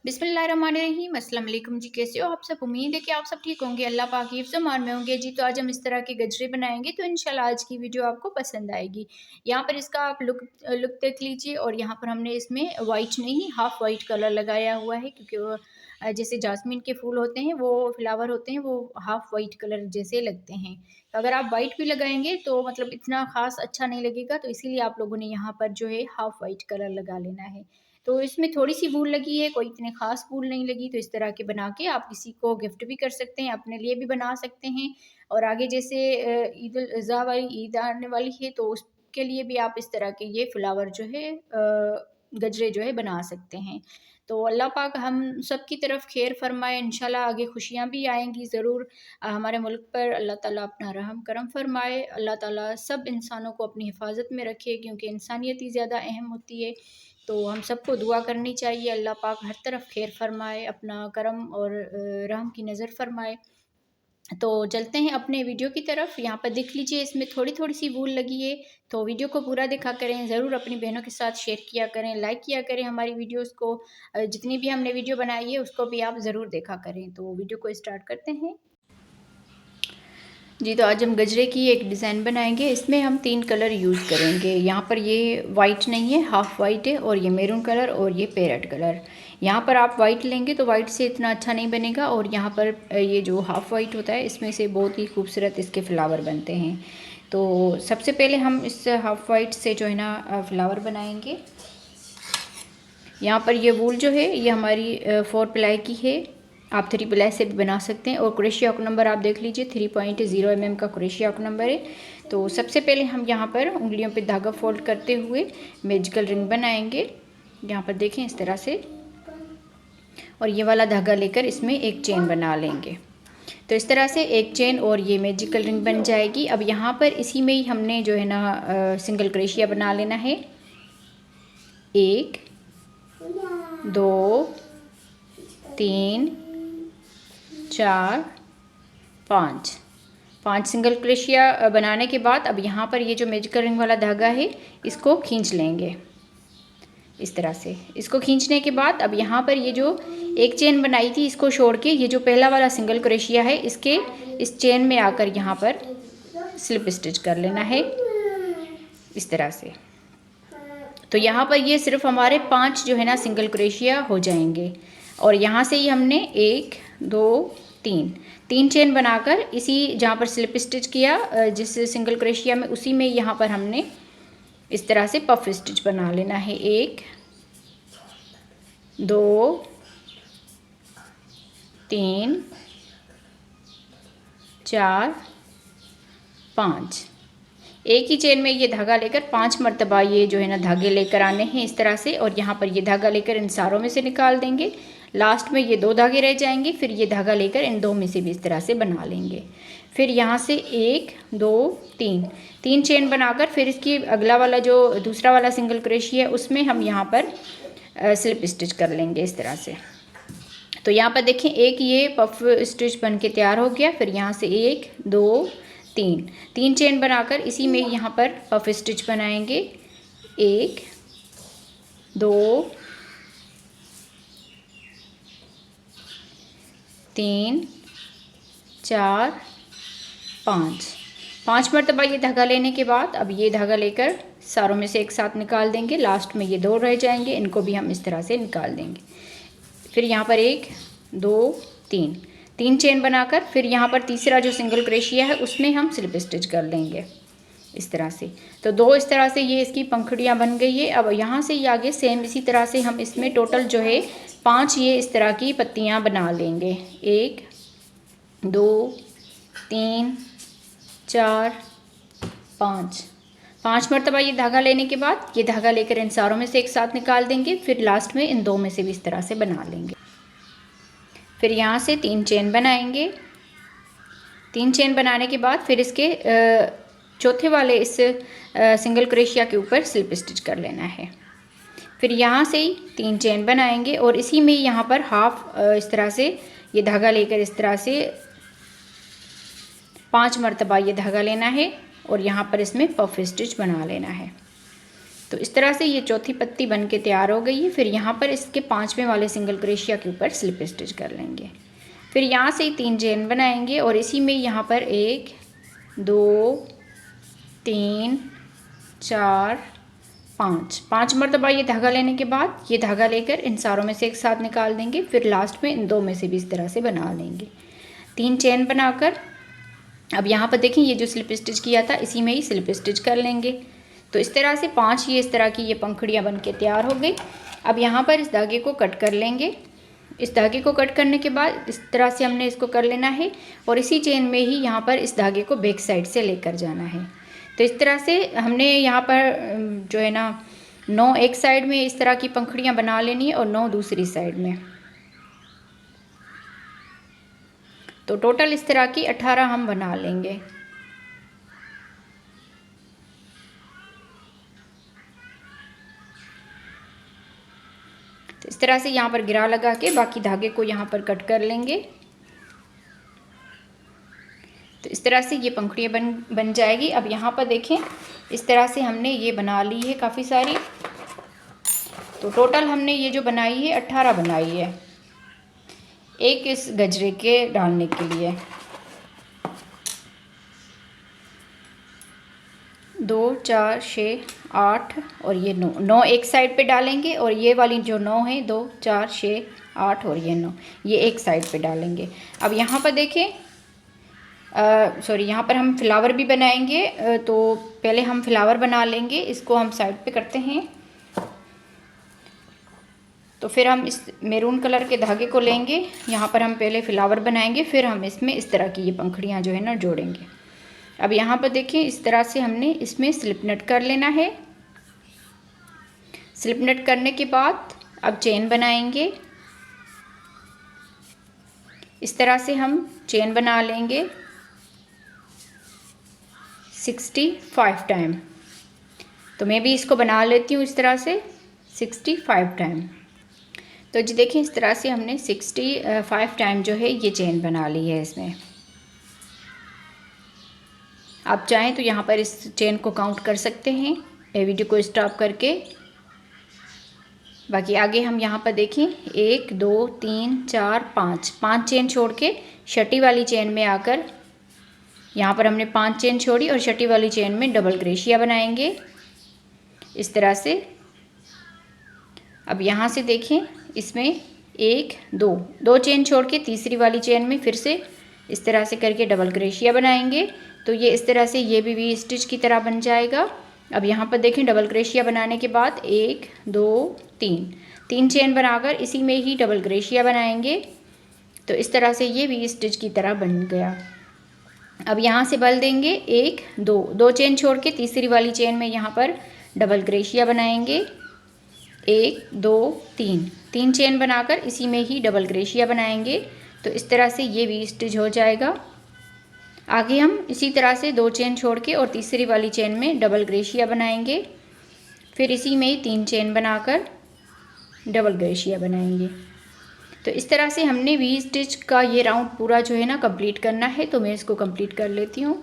बिस्मिल्लाहिर्रहमानिर्रहीम। अस्सलाम वालेकुम जी, कैसे हो आप सब। उम्मीद है कि आप सब ठीक होंगे, अल्लाह पाक की हिफ्ज़-ओ-मान में होंगे जी। तो आज हम इस तरह के गजरे बनाएंगे, तो इंशाल्लाह आज की वीडियो आपको पसंद आएगी। यहाँ पर इसका आप लुक देख लीजिए। और यहाँ पर हमने इसमें वाइट नहीं, हाफ़ वाइट कलर लगाया हुआ है, क्योंकि वो जैसे जासमीन के फूल होते हैं, वो फ्लावर होते हैं, वो हाफ़ वाइट कलर जैसे लगते हैं। तो अगर आप वाइट भी लगाएंगे तो मतलब इतना ख़ास अच्छा नहीं लगेगा, तो इसीलिए आप लोगों ने यहाँ पर जो है हाफ़ वाइट कलर लगा लेना है। तो इसमें थोड़ी-सी वूल लगी है, कोई इतनी ख़ास वूल नहीं लगी। तो इस तरह के बना के आप किसी को गिफ्ट भी कर सकते हैं, अपने लिए भी बना सकते हैं। और आगे जैसे ईद उल अज़हा वाली ईद आने वाली है, तो उसके लिए भी आप इस तरह के ये फ्लावर जो है गजरे जो है बना सकते हैं। तो अल्लाह पाक हम सब की तरफ खैर फ़रमाए, इंशाल्लाह आगे खुशियाँ भी आएँगी ज़रूर हमारे मुल्क पर। अल्लाह ताला अपना रहम करम फ़रमाए। अल्लाह ताला सब इंसानों को अपनी हिफ़ाज़त में रखे, क्योंकि इंसानियत ही ज़्यादा अहम होती है। तो हम सबको दुआ करनी चाहिए, अल्लाह पाक हर तरफ खैर फ़रमाए, अपना करम और रहम की नज़र फ़रमाए। तो चलते हैं अपने वीडियो की तरफ। यहाँ पर देख लीजिए, इसमें थोड़ी-थोड़ी सी वूल लगी है। तो वीडियो को पूरा देखा करें, ज़रूर अपनी बहनों के साथ शेयर किया करें, लाइक किया करें हमारी वीडियोज़ को। जितनी भी हमने वीडियो बनाई है उसको भी आप ज़रूर देखा करें। तो वीडियो को स्टार्ट करते हैं जी। तो आज हम गजरे की एक डिज़ाइन बनाएंगे। इसमें हम 3 कलर यूज़ करेंगे। यहाँ पर ये वाइट नहीं है, हाफ़ वाइट है, और ये मैरून कलर और ये पैरेट कलर। यहाँ पर आप वाइट लेंगे तो वाइट से इतना अच्छा नहीं बनेगा, और यहाँ पर ये जो हाफ़ वाइट होता है, इसमें से बहुत ही खूबसूरत इसके फ्लावर बनते हैं। तो सबसे पहले हम इस हाफ़ वाइट से जो है ना फ्लावर बनाएंगे। यहाँ पर ये वूल जो है ये हमारी 4 प्लाई की है, आप 3 प्लाई से भी बना सकते हैं। और क्रोशिया हुक नंबर आप देख लीजिए, 3.0 mm का क्रोशिया हुक नंबर है। तो सबसे पहले हम यहाँ पर उंगलियों पे धागा फोल्ड करते हुए मैजिकल रिंग बनाएंगे। यहाँ पर देखें इस तरह से, और ये वाला धागा लेकर इसमें एक चेन बना लेंगे। तो इस तरह से एक चेन और ये मैजिकल रिंग बन जाएगी। अब यहाँ पर इसी में ही हमने जो है ना सिंगल क्रोशिया बना लेना है। 1 2 3 4 5 सिंगल क्रोशिया बनाने के बाद अब यहाँ पर ये जो मैजिकल रिंग वाला धागा है, इसको खींच लेंगे इस तरह से। इसको खींचने के बाद अब यहाँ पर ये जो एक चेन बनाई थी, इसको छोड़ के ये जो पहला वाला सिंगल क्रोशिया है, इसके इस चेन में आकर यहाँ पर स्लिप स्टिच कर लेना है इस तरह से। तो यहाँ पर ये सिर्फ हमारे 5 जो है ना सिंगल क्रोशिया हो जाएंगे। और यहाँ से ही हमने 1 2 3 चेन बनाकर इसी जहाँ पर स्लिप स्टिच किया जिस सिंगल क्रोशिया में, उसी में यहाँ पर हमने इस तरह से पफ स्टिच बना लेना है। 1 2 3 4 5। एक ही चेन में ये धागा लेकर 5 मरतबा ये जो है ना धागे लेकर आने हैं इस तरह से। और यहाँ पर ये धागा लेकर इन सारों में से निकाल देंगे। लास्ट में ये 2 धागे रह जाएंगे, फिर ये धागा लेकर इन 2 में से भी इस तरह से बना लेंगे। फिर यहाँ से 1 2 3 चेन बनाकर फिर इसकी अगला वाला जो दूसरा वाला सिंगल क्रोशिया है, उसमें हम यहाँ पर स्लिप स्टिच कर लेंगे इस तरह से। तो यहाँ पर देखें, एक ये पफ स्टिच बन के तैयार हो गया। फिर यहाँ से 1 2 3 चेन बनाकर इसी में यहाँ पर पफ स्टिच बनाएंगे। 1 2 3 4 5 मरतबा ये धागा लेने के बाद अब ये धागा लेकर सारों में से एक साथ निकाल देंगे। लास्ट में ये 2 रह जाएंगे, इनको भी हम इस तरह से निकाल देंगे। फिर यहाँ पर 1 2 3 चेन बनाकर फिर यहाँ पर तीसरा जो सिंगल क्रोशिया है, उसमें हम स्लिप स्टिच कर लेंगे इस तरह से। तो 2 इस तरह से ये इसकी पंखुड़ियाँ बन गई है। अब यहाँ से ये आगे सेम इसी तरह से हम इसमें टोटल जो है 5 ये इस तरह की पत्तियाँ बना लेंगे। 1 2 3 4 5 मरतबा ये धागा लेने के बाद ये धागा लेकर इन सारों में से एक साथ निकाल देंगे। फिर लास्ट में इन 2 में से भी इस तरह से बना लेंगे। फिर यहाँ से 3 चेन बनाएंगे। 3 चेन बनाने के बाद फिर इसके चौथे वाले इस सिंगल क्रोशिया के ऊपर स्लिप स्टिच कर लेना है। फिर यहाँ से ही 3 चेन बनाएंगे और इसी में यहाँ पर हाफ इस तरह से ये धागा लेकर इस तरह से 5 मरतबा ये धागा लेना है और यहाँ पर इसमें पफ स्टिच बना लेना है। तो इस तरह से ये चौथी पत्ती बन के तैयार हो गई है। फिर यहाँ पर इसके 5वें वाले सिंगल क्रोशिया के ऊपर स्लिप स्टिच कर लेंगे। फिर यहाँ से 3 चेन बनाएंगे और इसी में यहाँ पर 1 2 3 4 5 मरतबा ये धागा लेने के बाद ये धागा लेकर इन सारों में से एक साथ निकाल देंगे। फिर लास्ट में इन 2 में से भी इस तरह से बना लेंगे। 3 चेन बनाकर अब यहाँ पर देखें ये जो स्लिप स्टिच किया था इसी में ही स्लिप स्टिच कर लेंगे। तो इस तरह से 5 ये इस तरह की ये पंखुड़ियाँ बन के तैयार हो गई। अब यहाँ पर इस धागे को कट कर लेंगे। इस धागे को कट करने के बाद इस तरह से हमने इसको कर लेना है और इसी चेन में ही यहाँ पर इस धागे को बैक साइड से लेकर जाना है। तो इस तरह से हमने यहाँ पर जो है ना 9 एक साइड में इस तरह की पंखुड़ियाँ बना लेनी है और 9 दूसरी साइड में। तो टोटल इस तरह की 18 हम बना लेंगे। तो इस तरह से यहाँ पर गिरा लगा के बाकी धागे को यहाँ पर कट कर लेंगे। तो इस तरह से ये पंखुड़ियाँ बन जाएगी। अब यहाँ पर देखें इस तरह से हमने ये बना ली है काफ़ी सारी। तो टोटल हमने ये जो बनाई है 18 बनाई है एक इस गजरे के डालने के लिए। 2 4 6 8 और ये 9 एक साइड पे डालेंगे और ये वाली जो 9 है 2 4 6 8 और ये 9 ये एक साइड पे डालेंगे। अब यहाँ पर देखें यहाँ पर हम फ्लावर भी बनाएंगे। तो पहले हम फ्लावर बना लेंगे, इसको हम साइड पे करते हैं। तो फिर हम इस मैरून कलर के धागे को लेंगे, यहाँ पर हम पहले फ्लावर बनाएंगे, फिर हम इसमें इस तरह की ये पंखुड़ियाँ जो है ना जोड़ेंगे। अब यहाँ पर देखिए इस तरह से हमने इसमें स्लिप नट कर लेना है। स्लिप नट करने के बाद अब चेन बनाएंगे। इस तरह से हम चेन बना लेंगे 65 टाइम। तो मैं भी इसको बना लेती हूँ इस तरह से 65 टाइम। तो जी देखिए इस तरह से हमने 65 टाइम जो है ये चेन बना ली है इसमें। आप चाहें तो यहाँ पर इस चेन को काउंट कर सकते हैं वीडियो को स्टॉप करके। बाकी आगे हम यहाँ पर देखें 1 2 3 4 5 चेन छोड़ के छठी वाली चेन में आकर यहाँ पर हमने 5 चेन छोड़ी और छठी वाली चेन में डबल क्रोशिया बनाएंगे इस तरह से। अब यहाँ से देखें इसमें 1 2 चेन छोड़ के तीसरी वाली चेन में फिर से इस तरह से करके डबल क्रोशिया बनाएंगे। तो ये इस तरह से ये भी वी स्टिच की तरह बन जाएगा। अब यहाँ पर देखें डबल क्रोशिया बनाने के बाद 1 2 3 चेन बनाकर इसी में ही डबल क्रोशिया बनाएंगे। तो इस तरह से ये वी स्टिच की तरह बन गया। अब यहाँ से बल देंगे 1 2 चेन छोड़ के तीसरी वाली चेन में यहाँ पर डबल क्रोशिया बनाएंगे 1 2 3 चेन बनाकर इसी में ही डबल क्रोशिया बनाएंगे। तो इस तरह से ये वी स्टिच हो जाएगा। आगे हम इसी तरह से 2 चेन छोड़ के और तीसरी वाली चेन में डबल क्रोशिया बनाएंगे, फिर इसी में ही 3 चेन बनाकर डबल क्रोशिया बनाएंगे। तो इस तरह से हमने वी स्टिच का ये राउंड पूरा जो है ना कंप्लीट करना है। तो मैं इसको कंप्लीट कर लेती हूँ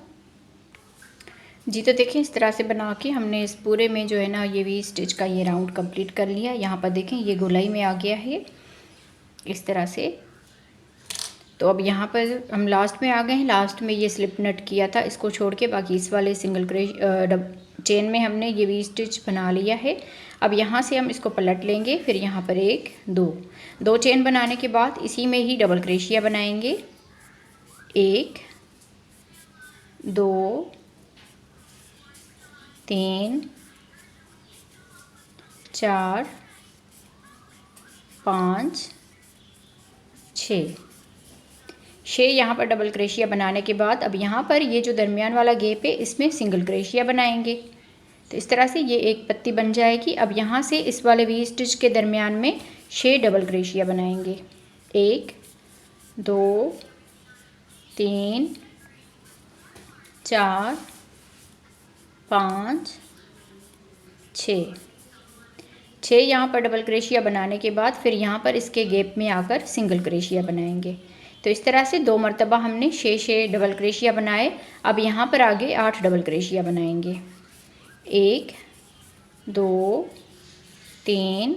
जी। तो देखिए इस तरह से बना के हमने इस पूरे में जो है ना ये वी स्टिच का ये राउंड कंप्लीट कर लिया। यहाँ पर देखें ये गोलाई में आ गया है इस तरह से। तो अब यहाँ पर हम लास्ट में आ गए हैं। लास्ट में ये स्लिप नट किया था इसको छोड़ के बाकी इस वाले सिंगल चेन में हमने ये वी स्टिच बना लिया है। अब यहाँ से हम इसको पलट लेंगे, फिर यहाँ पर 1 2 चेन बनाने के बाद इसी में ही डबल क्रोशिया बनाएंगे 1 2 3 4 5 6 यहाँ पर डबल क्रोशिया बनाने के बाद अब यहाँ पर ये जो दरमियान वाला गैप है इसमें सिंगल क्रोशिया बनाएंगे। तो इस तरह से ये एक पत्ती बन जाएगी। अब यहाँ से इस वाले वी स्टिच के दरमियान में 6 डबल क्रोशिया बनाएंगे 1 2 3 4 5 6 यहाँ पर डबल क्रोशिया बनाने के बाद फिर यहाँ पर इसके गैप में आकर सिंगल क्रोशिया बनाएंगे। तो इस तरह से 2 मरतबा हमने 6 डबल क्रोशिया बनाए। अब यहाँ पर आगे 8 डबल क्रोशिया बनाएंगे 1 2 3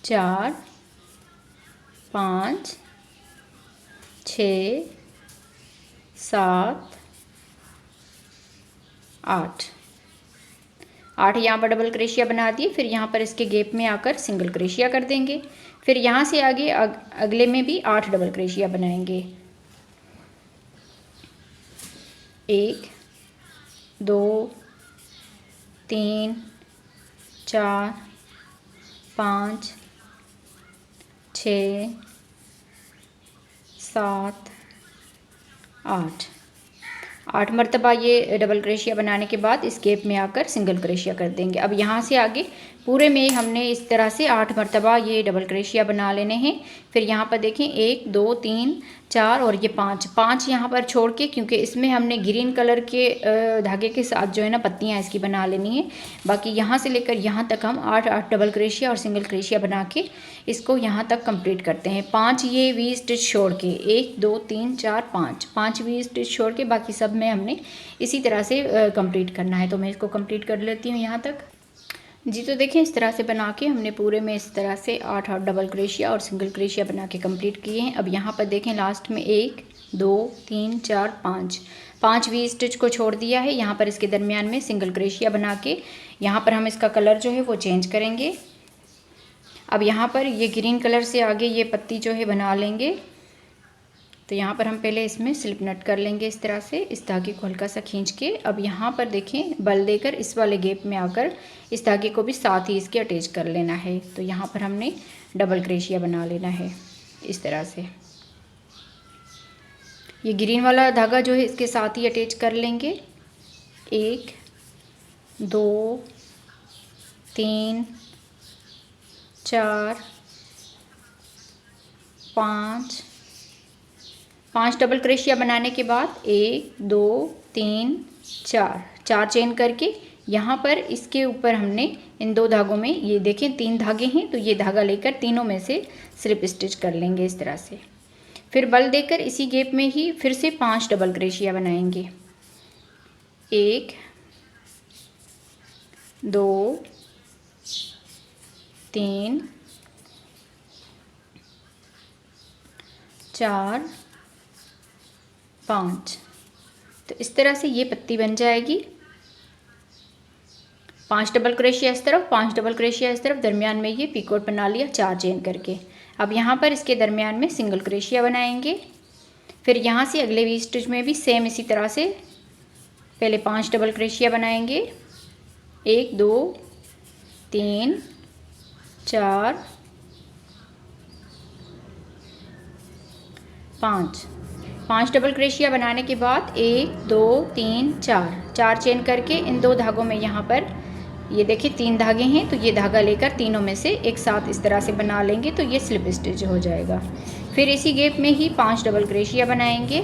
4 5 6 7 8 8 यहाँ पर डबल क्रोशिया बना दिए। फिर यहाँ पर इसके गैप में आकर सिंगल क्रोशिया कर देंगे। फिर यहाँ से आगे अगले में भी 8 डबल क्रोशिया बनाएंगे। 1 2 3 4 5 6 7 8 मरतबा ये डबल क्रोशिया बनाने के बाद इस गैप में आकर सिंगल क्रोशिया कर देंगे। अब यहाँ से आगे पूरे में हमने इस तरह से 8 मरतबा ये डबल क्रोशिया बना लेने हैं। फिर यहाँ पर देखें 1 2 3 4 और ये 5 यहाँ पर छोड़ के, क्योंकि इसमें हमने ग्रीन कलर के धागे के साथ जो है ना पत्तियाँ इसकी बना लेनी है। बाकी यहाँ से लेकर यहाँ तक हम 8 डबल क्रोशिया और सिंगल क्रोशिया बना के इसको यहाँ तक कंप्लीट करते हैं। 5 ये वी स्टिच छोड़ के 1 2 3 4 5 वी स्टिच छोड़ के बाकी सब में हमने इसी तरह से कंप्लीट करना है। तो मैं इसको कंप्लीट कर लेती हूँ यहाँ तक जी। तो देखें इस तरह से बना के हमने पूरे में इस तरह से 8 डबल क्रोशिया और सिंगल क्रोशिया बना के कंप्लीट किए हैं। अब यहाँ पर देखें लास्ट में 1 2 3 4 5 वी स्टिच को छोड़ दिया है। यहाँ पर इसके दरमियान में सिंगल क्रोशिया बना के यहाँ पर हम इसका कलर जो है वो चेंज करेंगे। अब यहाँ पर ये ग्रीन कलर से आगे ये पत्ती जो है बना लेंगे। तो यहाँ पर हम पहले इसमें स्लिप नट कर लेंगे इस तरह से, इस धागे को हल्का सा खींच के। अब यहाँ पर देखें बल देकर इस वाले गैप में आकर इस धागे को भी साथ ही इसके अटैच कर लेना है। तो यहाँ पर हमने डबल क्रोशिया बना लेना है इस तरह से। ये ग्रीन वाला धागा जो है इसके साथ ही अटैच कर लेंगे। 1 2 3 4 5 डबल क्रोशिया बनाने के बाद 1 2 3 4 चेन करके यहाँ पर इसके ऊपर हमने इन 2 धागों में, ये देखें 3 धागे हैं, तो ये धागा लेकर तीनों में से स्लिप स्टिच कर लेंगे इस तरह से। फिर बल देकर इसी गैप में ही फिर से 5 डबल क्रोशिया बनाएंगे। 1 2 3 4 5। तो इस तरह से ये पत्ती बन जाएगी। 5 डबल क्रोशिया इस तरफ, 5 डबल क्रोशिया इस तरफ, दरमियान में ये पीकोट बना लिया 4 चेन करके। अब यहाँ पर इसके दरमियान में सिंगल क्रोशिया बनाएंगे। फिर यहाँ से अगले वी स्टिच में भी सेम इसी तरह से पहले 5 डबल क्रोशिया बनाएंगे। 1 2 3 4 5 डबल क्रोशिया बनाने के बाद 1 2 3 4 चेन करके इन 2 धागों में यहाँ पर ये देखिए 3 धागे हैं, तो ये धागा लेकर तीनों में से एक साथ इस तरह से बना लेंगे, तो ये स्लिप स्टिच हो जाएगा। फिर इसी गैप में ही 5 डबल क्रोशिया बनाएंगे।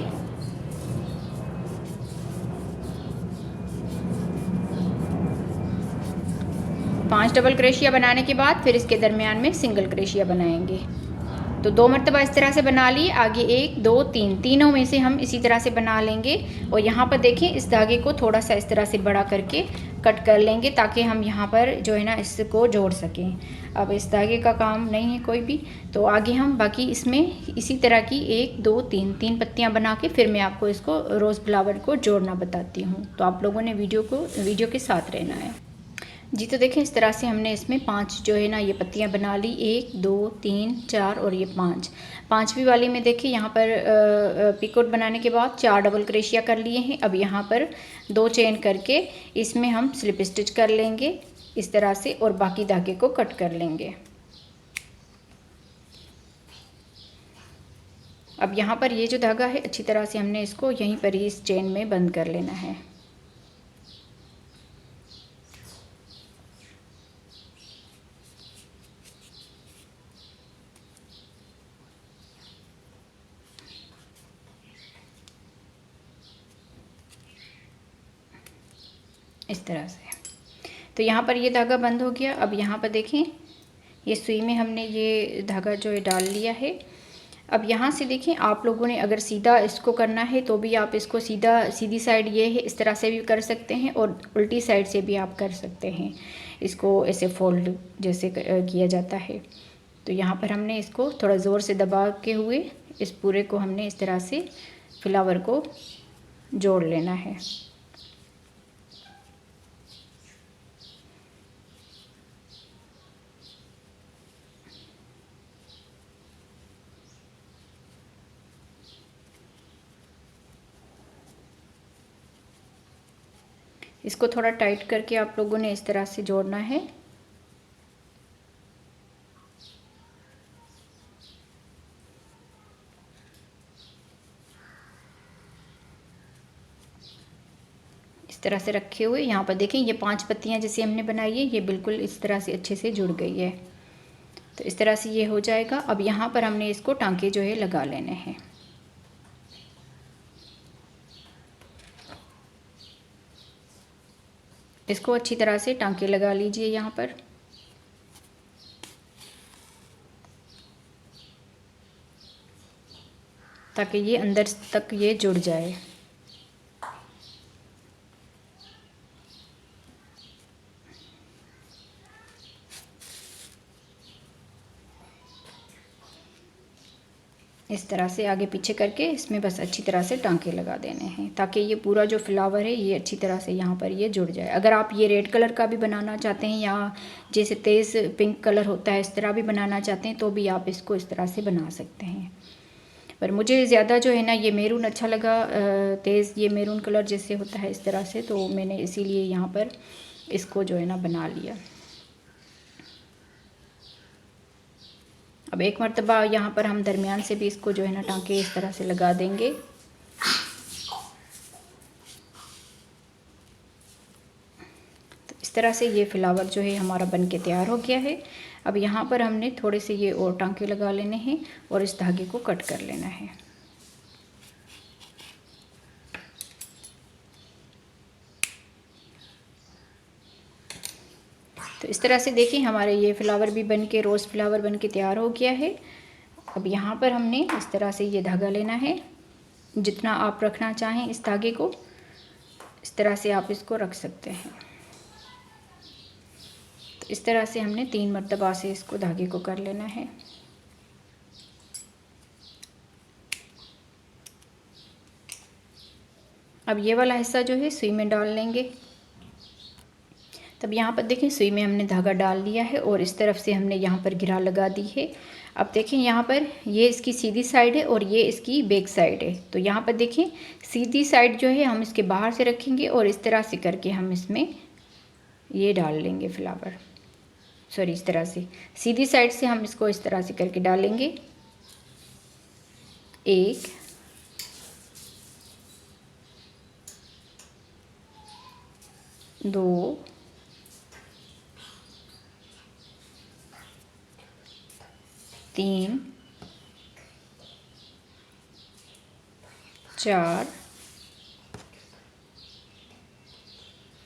पाँच डबल क्रोशिया बनाने के बाद फिर इसके दरमियान में सिंगल क्रोशिया बनाएंगे। तो 2 मरतबा इस तरह से बना लिए। आगे 1 2 3 तीनों में से हम इसी तरह से बना लेंगे। और यहाँ पर देखें इस धागे को थोड़ा सा इस तरह से बड़ा करके कट कर लेंगे, ताकि हम यहाँ पर जो है ना इसको जोड़ सकें। अब इस धागे का काम नहीं है कोई भी, तो आगे हम बाकी इसमें इसी तरह की 1 2 3 पत्तियाँ बना के फिर मैं आपको इसको रोज़ फ्लावर को जोड़ना बताती हूँ। तो आप लोगों ने वीडियो के साथ रहना है जी। तो देखें इस तरह से हमने इसमें 5 जो है ना ये पत्तियां बना ली। 1 2 3 4 और ये 5। 5वीं वाली में देखिए यहाँ पर पिकोट बनाने के बाद 4 डबल क्रोशिया कर लिए हैं। अब यहाँ पर 2 चेन करके इसमें हम स्लिप स्टिच कर लेंगे इस तरह से, और बाकी धागे को कट कर लेंगे। अब यहाँ पर ये जो धागा है अच्छी तरह से हमने इसको यहीं पर ही इस चेन में बंद कर लेना है। इस तरह से। तो यहाँ पर ये धागा बंद हो गया। अब यहाँ पर देखें ये सुई में हमने ये धागा जो है डाल लिया है। अब यहाँ से देखें, आप लोगों ने अगर सीधा इसको करना है तो भी आप इसको सीधी साइड ये है इस तरह से भी कर सकते हैं और उल्टी साइड से भी आप कर सकते हैं। इसको ऐसे फोल्ड जैसे किया जाता है। तो यहाँ पर हमने इसको थोड़ा ज़ोर से दबा के हुए इस पूरे को हमने इस तरह से फ्लावर को जोड़ लेना है। इसको थोड़ा टाइट करके आप लोगों ने इस तरह से जोड़ना है। इस तरह से रखे हुए यहाँ पर देखें, ये 5 पत्तियाँ जैसे हमने बनाई है ये बिल्कुल इस तरह से अच्छे से जुड़ गई है। तो इस तरह से ये हो जाएगा। अब यहाँ पर हमने इसको टांके जो है लगा लेने हैं। इसको अच्छी तरह से टांके लगा लीजिए यहाँ पर। ताकि ये अंदर तक ये जुड़ जाए। इस तरह से आगे पीछे करके इसमें बस अच्छी तरह से टांके लगा देने हैं ताकि ये पूरा जो फ्लावर है ये अच्छी तरह से यहाँ पर ये जुड़ जाए। अगर आप ये रेड कलर का भी बनाना चाहते हैं या जैसे तेज़ पिंक कलर होता है इस तरह भी बनाना चाहते हैं तो भी आप इसको इस तरह से बना सकते हैं। पर मुझे ज़्यादा जो है ना ये मैरून अच्छा लगा, तेज़ ये मैरून कलर जैसे होता है इस तरह से, तो मैंने इसीलिए यहाँ पर इसको जो है ना बना लिया। अब एक मरतबा यहाँ पर हम दरमियान से भी इसको जो है ना टांके इस तरह से लगा देंगे। तो इस तरह से ये फ्लावर जो है हमारा बन के तैयार हो गया है। अब यहाँ पर हमने थोड़े से ये और टांके लगा लेने हैं और इस धागे को कट कर लेना है। तो इस तरह से देखिए हमारे ये फ्लावर भी बन के रोज़ फ्लावर बन के तैयार हो गया है। अब यहाँ पर हमने इस तरह से ये धागा लेना है। जितना आप रखना चाहें इस धागे को इस तरह से आप इसको रख सकते हैं। तो इस तरह से हमने 3 मरतबा से इसको धागे को कर लेना है। अब ये वाला हिस्सा जो है सुई में डाल लेंगे। तब यहाँ पर देखें सुई में हमने धागा डाल लिया है और इस तरफ से हमने यहाँ पर गिरा लगा दी है। अब देखें यहाँ पर ये इसकी सीधी साइड है और ये इसकी बैक साइड है। तो यहाँ पर देखें सीधी साइड जो है हम इसके बाहर से रखेंगे और इस तरह से करके हम इसमें ये डाल लेंगे फ्लावर। सॉरी, इस तरह से सीधी साइड से हम इसको इस तरह से करके डालेंगे। 1 2 3 4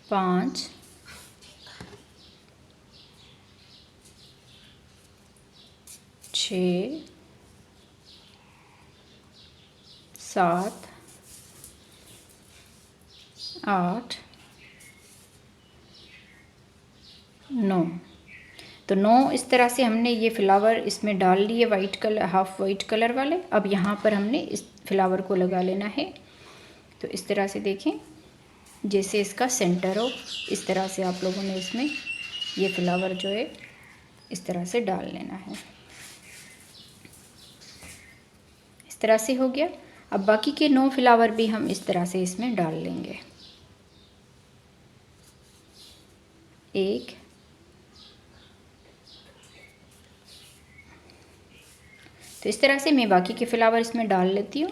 5 6 7 8 9। तो 9 इस तरह से हमने ये फ्लावर इसमें डाल लिए white colour, half white colour वाले। अब यहाँ पर हमने इस फ्लावर को लगा लेना है। तो इस तरह से देखें जैसे इसका सेंटर हो इस तरह से आप लोगों ने इसमें ये फ्लावर जो है इस तरह से डाल लेना है। इस तरह से हो गया। अब बाकी के 9 फ्लावर भी हम इस तरह से इसमें डाल लेंगे। 1 तो इस तरह से मैं बाकी के फ्लावर इसमें डाल लेती हूँ।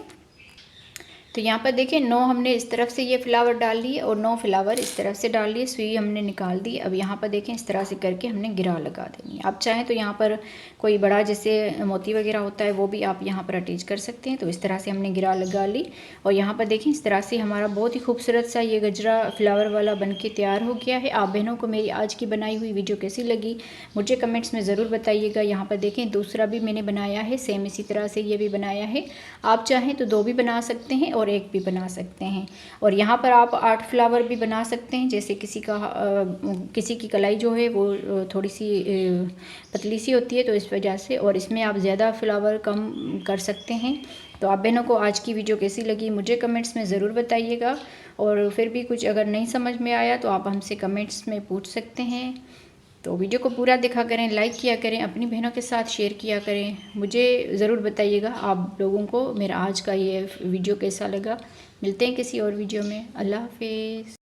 तो यहाँ पर देखिए 9 हमने इस तरफ से ये फ्लावर डाल लिए और 9 फ्लावर इस तरफ से डाल लिए, सुई हमने निकाल दी। अब यहाँ पर देखें इस तरह से करके हमने गिरा लगा देनी है। आप चाहें तो यहाँ पर कोई बड़ा जैसे मोती वगैरह होता है वो भी आप यहाँ पर अटैच कर सकते हैं। तो इस तरह से हमने गिरा लगा ली और यहाँ पर देखें इस तरह से हमारा बहुत ही खूबसूरत सा ये गजरा फ्लावर वाला बन के तैयार हो गया है। आप बहनों को मेरी आज की बनाई हुई वीडियो कैसी लगी मुझे कमेंट्स में ज़रूर बताइएगा। यहाँ पर देखें दूसरा भी मैंने बनाया है, सेम इसी तरह से ये भी बनाया है। आप चाहें तो 2 भी बना सकते हैं और 1 भी बना सकते हैं। और यहाँ पर आप 8 फ्लावर भी बना सकते हैं। जैसे किसी की कलाई जो है वो थोड़ी सी पतली सी होती है तो इस वजह से, और इसमें आप ज़्यादा फ्लावर कम कर सकते हैं। तो आप बहनों को आज की वीडियो कैसी लगी मुझे कमेंट्स में ज़रूर बताइएगा। और फिर भी कुछ अगर नहीं समझ में आया तो आप हमसे कमेंट्स में पूछ सकते हैं। तो वीडियो को पूरा देखा करें, लाइक किया करें, अपनी बहनों के साथ शेयर किया करें। मुझे ज़रूर बताइएगा आप लोगों को मेरा आज का ये वीडियो कैसा लगा। मिलते हैं किसी और वीडियो में। अल्लाह हाफिज़।